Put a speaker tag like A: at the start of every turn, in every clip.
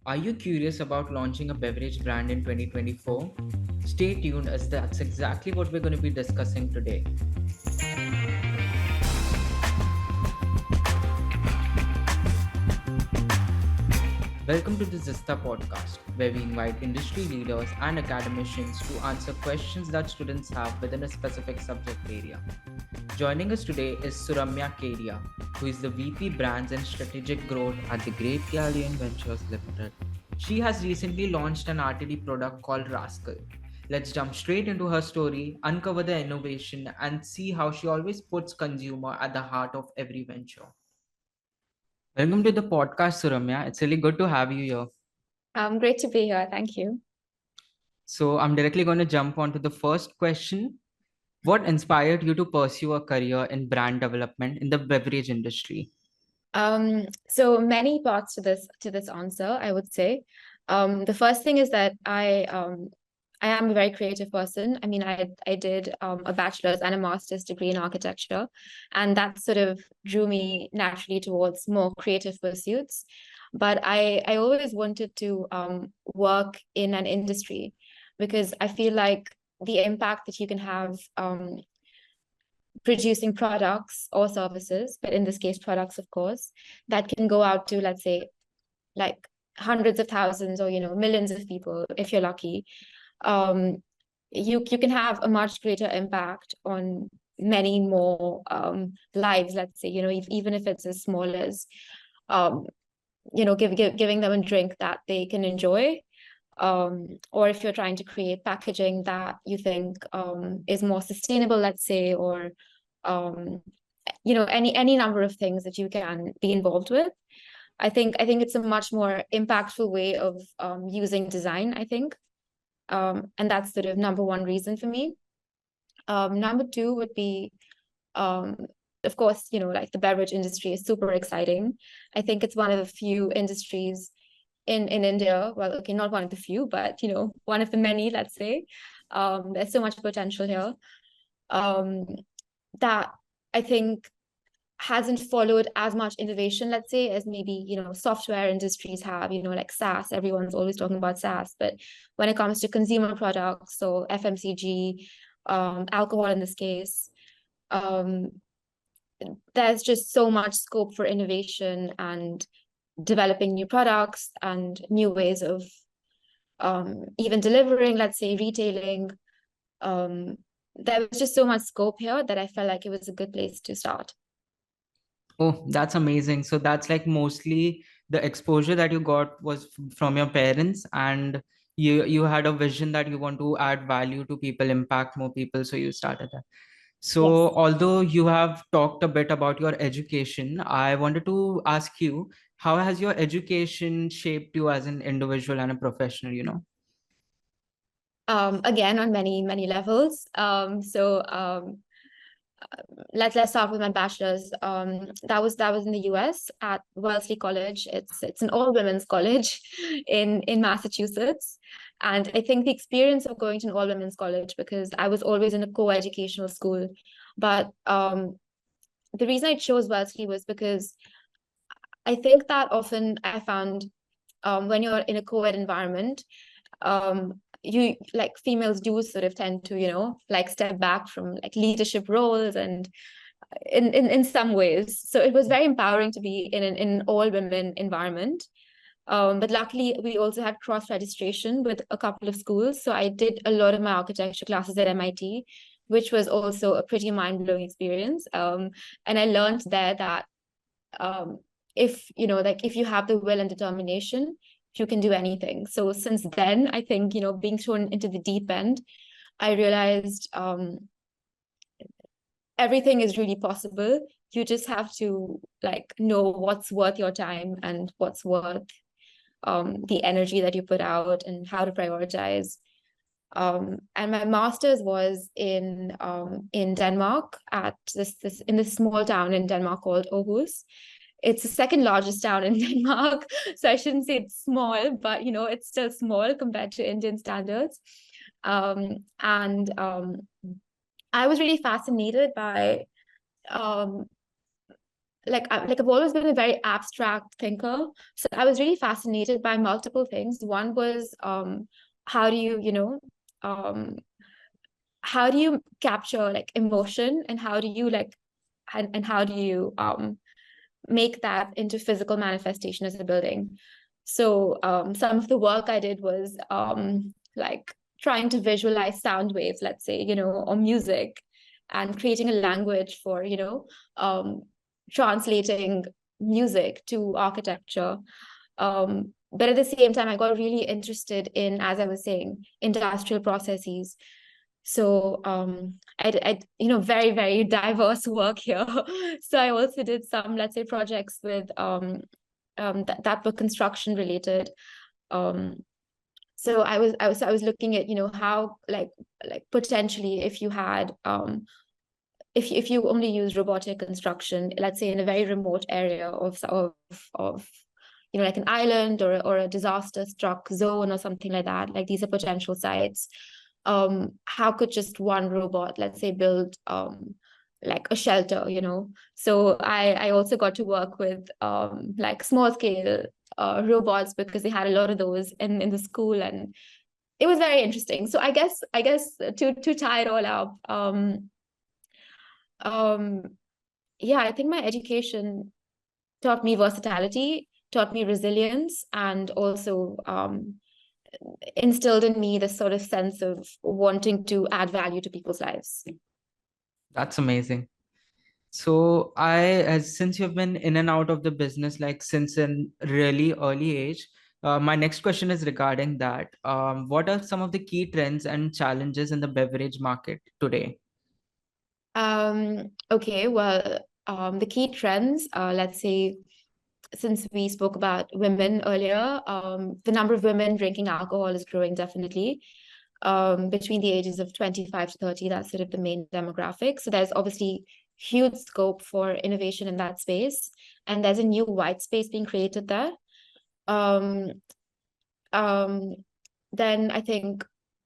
A: Are you curious about launching a beverage brand in 2024? Stay tuned as that's exactly what we're going to be discussing today. Welcome to the Zista Podcast, where we invite industry leaders and academicians to answer questions that students have within a specific subject area. Joining us today is Suramya Kedia, who is the VP Brands and Strategic Growth at the Great Galleon Ventures Limited. She has recently launched an RTD product called Rascal. Let's jump straight into her story, uncover the innovation, and see how she always puts consumer at the heart of every venture. Welcome to the podcast, Suramya. It's really good to have you here.
B: Great to be here. Thank you.
A: So, I'm directly going to jump on to the first question. What inspired you to pursue a career in brand development in the beverage industry?
B: So many parts to this answer, I would say. The first thing is that I am a very creative person. I mean, I did a bachelor's and a master's degree in architecture, and that sort of drew me naturally towards more creative pursuits. But I always wanted to work in an industry because I feel like the impact that you can have producing products or services, but in this case, products, of course, that can go out to, let's say, like hundreds of thousands or millions of people if you're lucky. You can have a much greater impact on many more lives. Let's say, even if it's as small as giving them a drink that they can enjoy. Or if you're trying to create packaging that you think is more sustainable, let's say, or any number of things that you can be involved with. I think it's a much more impactful way of using design, I think. And that's sort of number one reason for me. Number two would be, of course, like the beverage industry is super exciting. I think it's one of the few industries in India. Well, okay, not one of the few, but one of the many, let's say. There's so much potential here that I think hasn't followed as much innovation, let's say, as maybe software industries have. Like SaaS, everyone's always talking about SaaS, but when it comes to consumer products, so FMCG, alcohol in this case, there's just so much scope for innovation and developing new products and new ways of even delivering, let's say, retailing. There was just so much scope here that I felt like it was a good place to start.
A: Oh, that's amazing. So that's like mostly the exposure that you got was from your parents, and you had a vision that you want to add value to people, impact more people. So you started that. So
B: Yes.
A: although you have talked a bit about your education, I wanted to ask you, how has your education shaped you as an individual and a professional?
B: Again, on many levels. Let's start with my bachelor's. That was in the US at Wellesley College. It's an all women's college in Massachusetts. And I think the experience of going to an all women's college, because I was always in a co-educational school, but the reason I chose Wellesley was because I think that often I found when you're in a co-ed environment, you like females do sort of tend to like step back from like leadership roles and in some ways. So it was very empowering to be in an all women environment. But luckily we also had cross registration with a couple of schools, so I did a lot of my architecture classes at MIT, which was also a pretty mind-blowing experience. And I learned there that if if you have the will and determination, you can do anything. So since then, I think being thrown into the deep end, I realized everything is really possible. You just have to like know what's worth your time and what's worth the energy that you put out and how to prioritize. And my master's was in Denmark at this in this small town in Denmark called Aarhus. It's the second largest town in Denmark, so I shouldn't say it's small, but it's still small compared to Indian standards. And I was really fascinated by I've always been a very abstract thinker. So I was really fascinated by multiple things. One was how do you, um, how do you capture like emotion, and how do you and how do you make that into physical manifestation as a building. So some of the work I did was like trying to visualize sound waves, let's say, or music, and creating a language for, translating music to architecture. But at the same time, I got really interested in, as I was saying, industrial processes. So very, very diverse work here. So I also did some, let's say, projects with that were construction related. Um, so I was looking at, how like potentially if you had if you only use robotic construction, let's say in a very remote area of like an island or a disaster struck zone or something like that, like these are potential sites. How could just one robot, let's say, build like a shelter, So I also got to work with like small scale robots, because they had a lot of those in the school, and it was very interesting. So I guess to tie it all up, um, yeah, I think my education taught me versatility, taught me resilience, and also instilled in me this sort of sense of wanting to add value to people's lives.
A: That's amazing. So as since you've been in and out of the business like since a really early age, my next question is regarding that. What are some of the key trends and challenges in the beverage market today?
B: Okay, well, the key trends, let's say, since we spoke about women earlier, the number of women drinking alcohol is growing definitely. Between the ages of 25 to 30, that's sort of the main demographic. So there's obviously huge scope for innovation in that space, and there's a new white space being created there. Um, um, then I think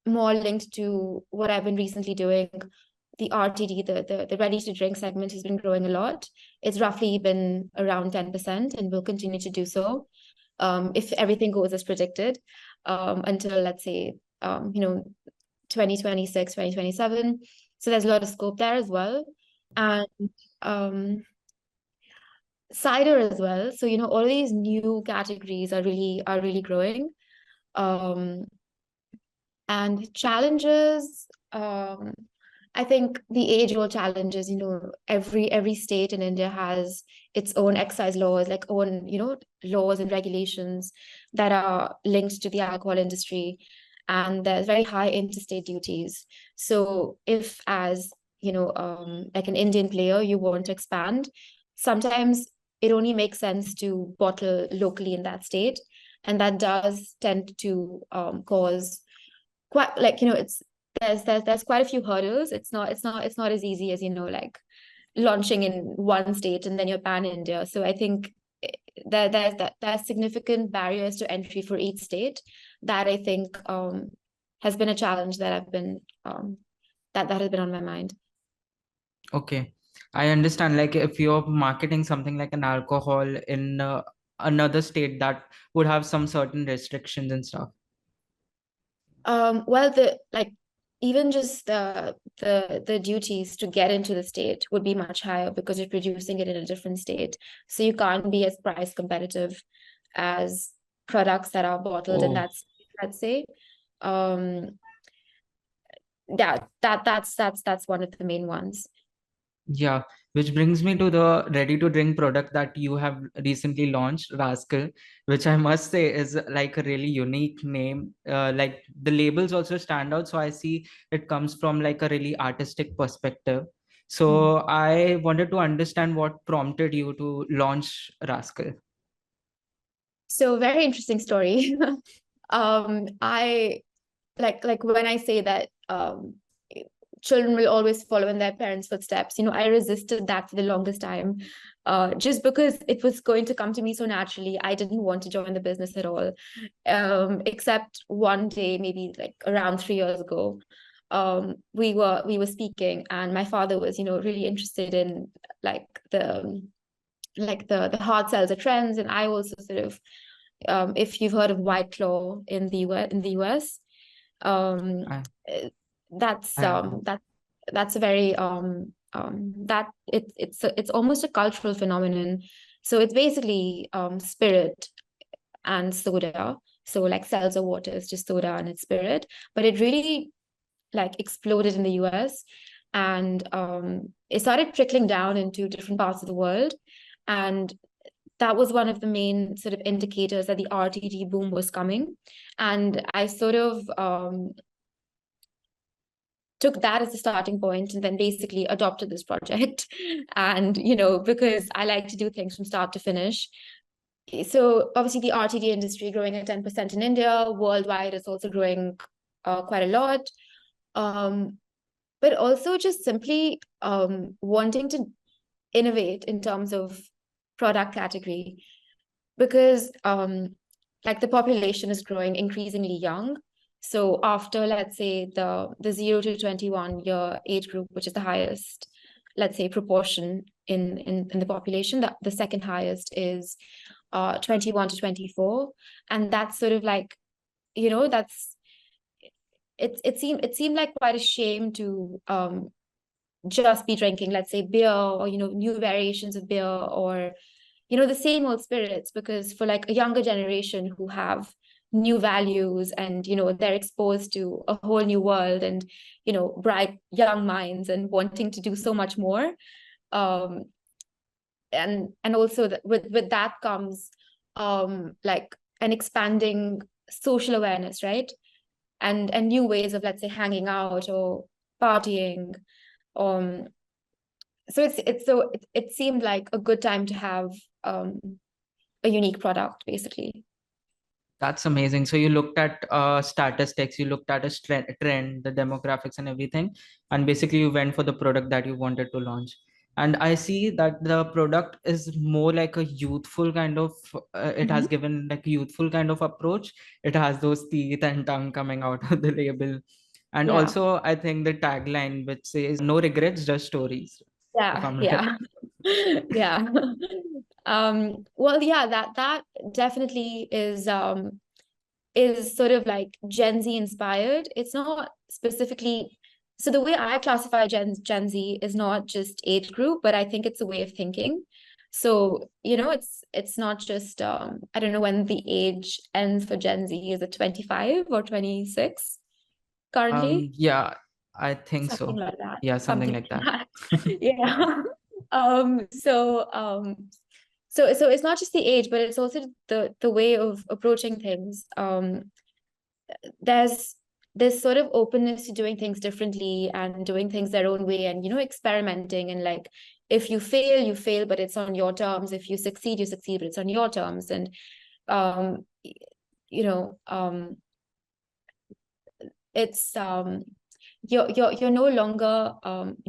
B: more linked to what I've been recently doing, the RTD, the ready to drink segment has been growing a lot. It's roughly been around 10% and will continue to do so if everything goes as predicted until, let's say, 2026, 2027. So there's a lot of scope there as well. And um, cider as well. So, all of these new categories are really growing. Um, and challenges, I think the age-old challenges, every state in India has its own excise laws, like own, laws and regulations that are linked to the alcohol industry. And there's very high interstate duties. So if as, like an Indian player, you want to expand, sometimes it only makes sense to bottle locally in that state. And that does tend to cause quite, like, it's there's quite a few hurdles. It's not as easy as, like launching in one state and then you're pan India. So I think there's significant barriers to entry for each state that I think has been a challenge that I've been that has been on my mind.
A: Okay, I understand. Like if you're marketing something like an alcohol in another state, that would have some certain restrictions and stuff.
B: Well, even just the duties to get into the state would be much higher because you're producing it in a different state. So you can't be as price competitive as products that are bottled in
A: Oh,
B: that state, let's say. Yeah, that's one of the main ones.
A: yeah, which brings me to the ready to drink product that you have recently launched, Rascal, which I must say is like a really unique name. Like the labels also stand out. So I see it comes from like a really artistic perspective. So I wanted to understand what prompted you to launch Rascal.
B: So very interesting story. I like when I say that children will always follow in their parents' footsteps. I resisted that for the longest time, just because it was going to come to me so naturally. I didn't want to join the business at all, except one day, maybe like around 3 years ago. We were speaking, and my father was, really interested in like like the hard seltzer trends. And I also sort of, if you've heard of White Claw in the US, um,
A: I,
B: eh, that's
A: I have.
B: that's a very that it's almost a cultural phenomenon. So it's basically spirit and soda. So like seltzer water is just soda and it's spirit, but it really like exploded in the US, and it started trickling down into different parts of the world. And that was one of the main sort of indicators that the RTD boom was coming. And I sort of took that as a starting point and then basically adopted this project. And, because I like to do things from start to finish. So obviously the RTD industry growing at 10% in India, worldwide it's also growing quite a lot. But also just simply wanting to innovate in terms of product category, because like the population is growing increasingly young. So after, let's say, the 0 to 21 year age group, which is the highest, let's say, proportion in the population, the second highest is 21 to 24. And that's sort of like, that's it seemed like quite a shame to just be drinking, let's say, beer, or new variations of beer, or the same old spirits, because for like a younger generation who have new values, and they're exposed to a whole new world, and bright young minds and wanting to do so much more, um and also with that comes like an expanding social awareness, right? And new ways of, let's say, hanging out or partying. um so it seemed like a good time to have um a unique product, basically.
A: That's amazing. So you looked at statistics, you looked at a trend, the demographics and everything, and basically you went for the product that you wanted to launch. And I see that the product is more like a youthful kind of, it has
B: Mhm.
A: given like youthful kind of approach. It has those teeth and tongue coming out of the label. And
B: Yeah,
A: also, I think the tagline, which says no regrets, just stories, if
B: yeah,
A: I'm right.
B: yeah. Yeah. Well, yeah, that definitely is sort of like Gen Z inspired. It's not specifically, so the way I classify Gen Z is not just age group, but I think it's a way of thinking. So, it's not just I don't know when the age ends for Gen Z. Is it 25 or 26 currently?
A: Yeah, I think
B: Something
A: so.
B: like that.
A: Yeah, something
B: Something
A: like
B: like
A: that.
B: that. Yeah. So it's not just the age, but it's also the way of approaching things. There's this sort of openness to doing things differently and doing things their own way, and experimenting, and like, if you fail, but it's on your terms. If you succeed, but it's on your terms. And um you know it's you're no longer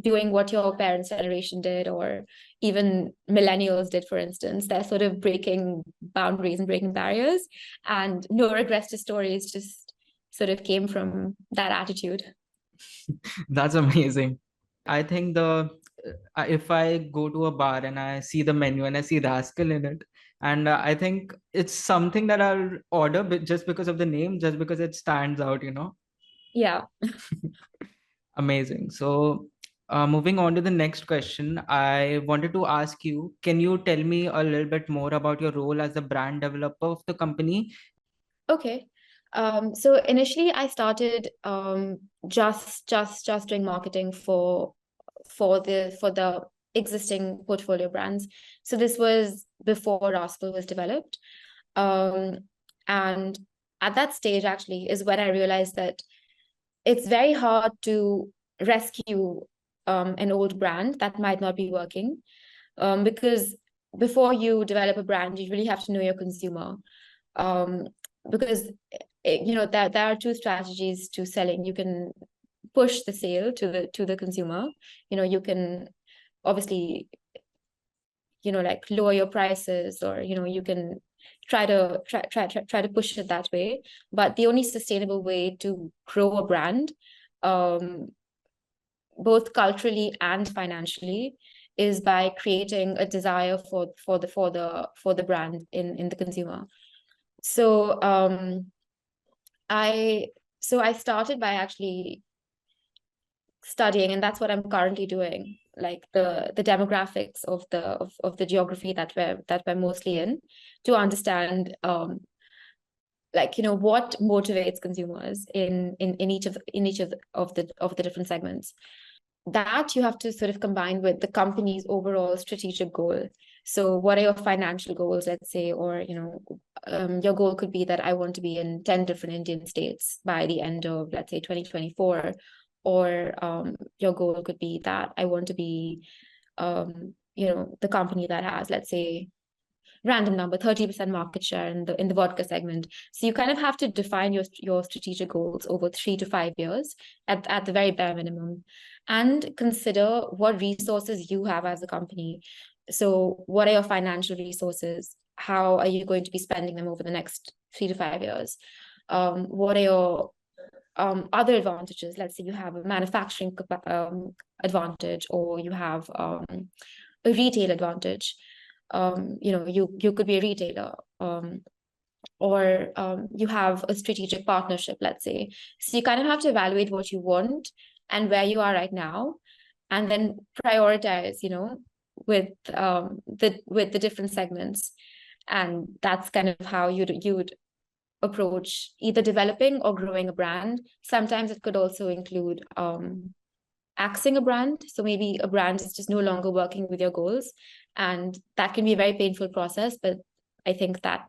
B: doing what your parents' generation did, or even millennials did, for instance. They're sort of breaking boundaries and breaking barriers, and no regrets to stories just sort of came from that attitude.
A: That's amazing. I think if I go to a bar and I see the menu and I see Rascal in it, and I think it's something that I'll order just because of the name, just because it stands out.
B: Yeah.
A: Amazing. So, moving on to the next question, I wanted to ask you, can you tell me a little bit more about your role as the brand developer of the company?
B: Okay. So initially I started just doing marketing for the existing portfolio brands. So this was before Rascal was developed. Um, and at that stage, actually, is when I realized that it's very hard to rescue an old brand that might not be working, because before you develop a brand, you really have to know your consumer. Um, because there are two strategies to selling. You can push the sale to the consumer. You can obviously like lower your prices, or you can try to push it that way. But the only sustainable way to grow a brand, um both culturally and financially, is by creating a desire for the brand in the consumer. So I started by actually studying, and that's what I'm currently doing, like the demographics of the geography that we're mostly in, to understand like, you know, what motivates consumers in each of the different segments. That you have to sort of combine with the company's overall strategic goal. So what are your financial goals, let's say, or, you know, your goal could be that I want to be in 10 different Indian states by the end of, let's say, 2024. Or your goal could be that I want to be, you know, the company that has, let's say, random number 30% market share in the vodka segment. So you kind of have to define your strategic goals over 3 to 5 years at the very bare minimum, and consider what resources you have as a company. So what are your financial resources? How are you going to be spending them over the next 3 to 5 years? What are your other advantages? Let's say you have a manufacturing advantage, or you have a retail advantage. You know, you could be a retailer, or you have a strategic partnership, let's say. So you kind of have to evaluate what you want and where you are right now, and then prioritize, you know, with the different segments. And that's kind of how you'd approach either developing or growing a brand. Sometimes it could also include axing a brand. So maybe a brand is just no longer working with your goals, and that can be a very painful process, but I think that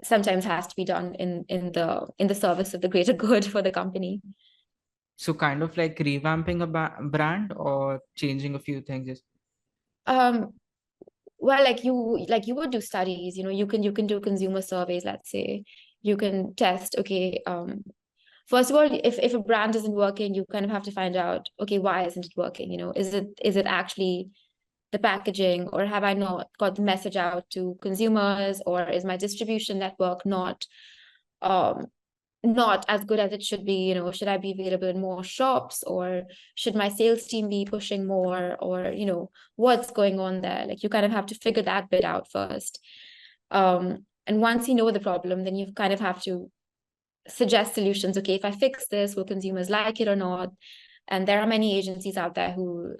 B: sometimes has to be done in the service of the greater good for the company.
A: So kind of like revamping a brand or changing a few things.
B: Um, well, like you would do studies, you know, you can do consumer surveys, let's say. You can test, okay, first of all, if a brand isn't working, you kind of have to find out, okay, why isn't it working? You know, is it actually the packaging, or have I not got the message out to consumers, or is my distribution network not as good as it should be? You know, should I be available in more shops, or should my sales team be pushing more, or, you know, what's going on there? Like, you kind of have to figure that bit out first. And once you know the problem, then you kind of have to suggest solutions. Okay, if I fix this, will consumers like it or not? And there are many agencies out there who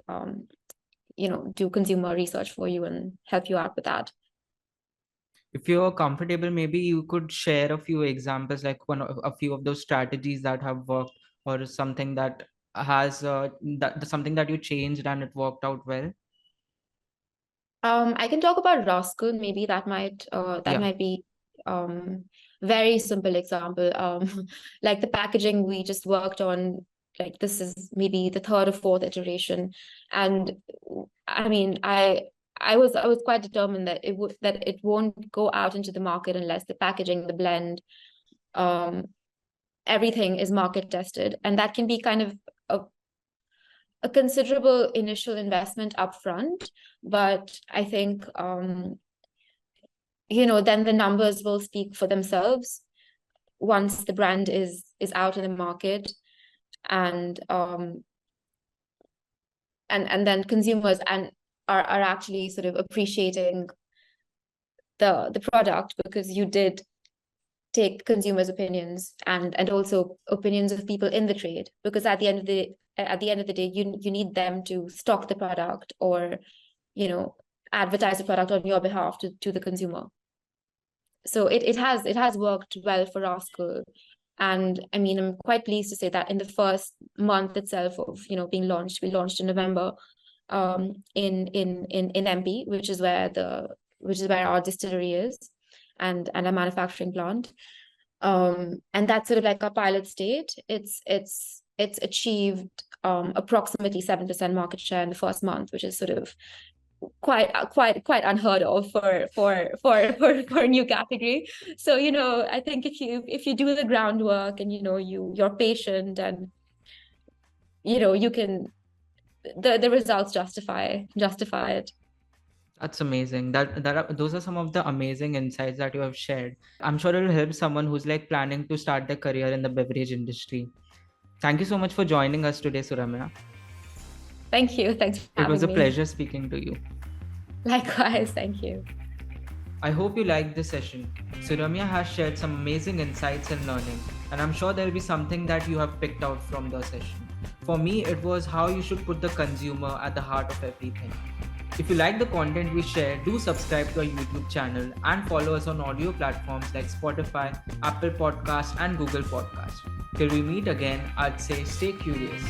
B: you know, do consumer research for you and help you out with that.
A: If you're comfortable, maybe you could share a few examples, like a few of those strategies that have worked, or something that has something that you changed and it worked out well.
B: I can talk about Rascal. Maybe that
A: Yeah.
B: might be very simple example. Like the packaging we just worked on, like this is maybe the third or fourth iteration, and I mean, I was quite determined that it won't go out into the market unless the packaging, the blend, everything is market tested, and that can be kind of a considerable initial investment upfront. But I think you know, then the numbers will speak for themselves once the brand is out in the market, and then consumers are actually sort of appreciating the product, because you did take consumers' opinions and also opinions of people in the trade, because at the end of the day, you need them to stock the product, or, you know, advertise the product on your behalf to the consumer. So it has worked well for Rascal. And I mean, I'm quite pleased to say that in the first month itself of, you know, being launched, we launched in November, in MP, which is where our distillery is, and a manufacturing plant. And that's sort of like a pilot state. It's achieved approximately 7% market share in the first month, which is sort of quite unheard of for a new category. So, you know, I think if you do the groundwork, and, you know, you're patient, and, you know, you can, the results justify it.
A: That's amazing. Those are some of the amazing insights that you have shared. I'm sure it'll help someone who's like planning to start their career in the beverage industry. Thank you so much for joining us today, Suramya.
B: Thank you. Thanks for
A: It was
B: having
A: a
B: me.
A: pleasure speaking to you.
B: Likewise. Thank you.
A: I hope you liked this session. Suramya has shared some amazing insights and learning, and I'm sure there'll be something that you have picked out from the session. For me, it was how you should put the consumer at the heart of everything. If you like the content we share, do subscribe to our YouTube channel and follow us on audio platforms like Spotify, Apple Podcast, and Google Podcast. Till we meet again, I'd say stay curious.